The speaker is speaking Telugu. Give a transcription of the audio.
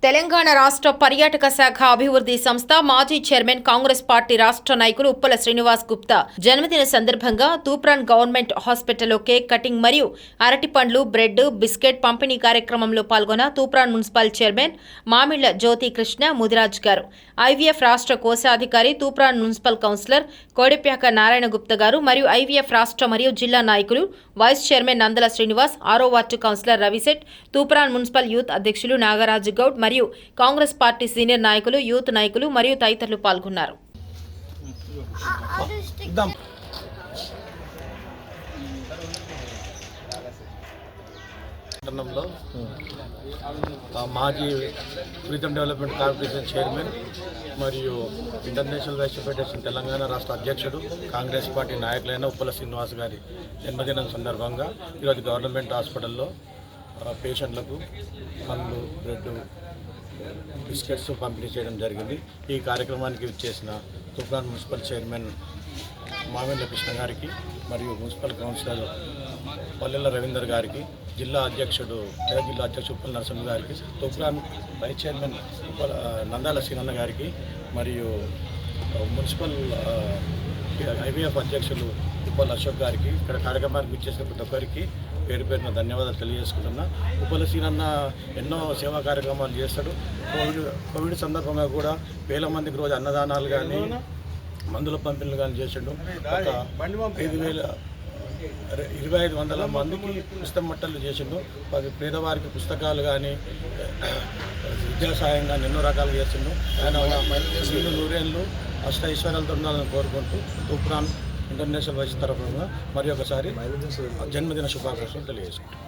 తెలంగాణ రాష్ట్ర పర్యాటక శాఖ అభివృద్ధి సంస్థ మాజీ చైర్మన్ కాంగ్రెస్ పార్టీ రాష్ట్ర నాయకులు ఉప్పల శ్రీనివాస్ గుప్తా జన్మదిన సందర్భంగా తూప్రాన్ గవర్నమెంట్ హాస్పిటల్లో కేక్ కటింగ్ మరియు అరటిపండ్లు బ్రెడ్ బిస్కెట్ పంపిణీ కార్యక్రమంలో పాల్గొన్న తూప్రాన్ మున్సిపల్ చైర్మన్ మామిళ్ల జ్యోతి కృష్ణ ముదిరాజ్ గారు, ఐవీఎఫ్ రాష్ట్ర కోశాధికారి తూప్రాన్ మున్సిపల్ కౌన్సిలర్ కోడిప్యాక నారాయణ గుప్తా గారు మరియు ఐవీఎఫ్ రాష్ట్ర మరియు జిల్లా నాయకులు వైస్ చైర్మన్ నందల శ్రీనివాస్, 6వ ward councillor Ravishet, Toopran municipal youth అధ్యక్షులు నాగరాజు గౌడ్ మరియు కాంగ్రెస్ పార్టీ సీనియర్ నాయకులు, యూత్ నాయకులు మరియు తదితరులు పాల్గొన్నారు. మాజీ టూరిజం డెవలప్మెంట్ కార్పొరేషన్ చైర్మన్ మరియు ఇంటర్నేషనల్ వైస్ ఫెడరేషన్ తెలంగాణ రాష్ట్ర అధ్యక్షుడు కాంగ్రెస్ పార్టీ నాయకులైన ఉప్పల శ్రీనివాస్ గారి జన్మదినం సందర్భంగా ఈరోజు గవర్నమెంట్ హాస్పిటల్లో పేషెంట్లకు పండ్లు, బ్రెడ్, బిస్కెట్స్ పంపిణీ చేయడం జరిగింది. ఈ కార్యక్రమానికి విచ్చేసిన తూప్రాన్ మున్సిపల్ చైర్మన్ మామిళ్ల కృష్ణ గారికి మరియు మున్సిపల్ కౌన్సిలర్ పల్లెల రవీందర్ గారికి, జిల్లా అధ్యక్షుడు ఉప్పల నరసింహ గారికి, తూప్రాన్ వైస్ చైర్మన్ నందాల సీనన్న గారికి మరియు మున్సిపల్ ఐవీఎఫ్ అధ్యక్షులు ఉప్పల్ అశోక్ గారికి, ఇక్కడ కార్యక్రమానికి విచ్చేసిన ప్రతి ఒక్కరికి పేరు పేరున ధన్యవాదాలు తెలియజేసుకుంటున్నా. ఉప్పల సీనన్న ఎన్నో సేవా కార్యక్రమాలు చేస్తాడు. కోవిడ్ సందర్భంగా కూడా వేల మందికి రోజు అన్నదానాలు కానీ మందుల పంపిణీలు కానీ చేసాడు. ఒక 2,500 మందికి పుస్తక మట్టలు చేసిండు. పేదవారికి పుస్తకాలు కానీ విద్యా సాయం కానీ ఎన్నో రకాలు చేసిండు. ఆయన నూరేళ్ళు అష్టైశ్వర్యాలతో ఉండాలని కోరుకుంటూ తూప్రాన్ ఇంటర్నేషనల్ వైస్ తరఫున మరి ఒకసారి జన్మదిన శుభాకాంక్షలు తెలియజేసుకుంటాం.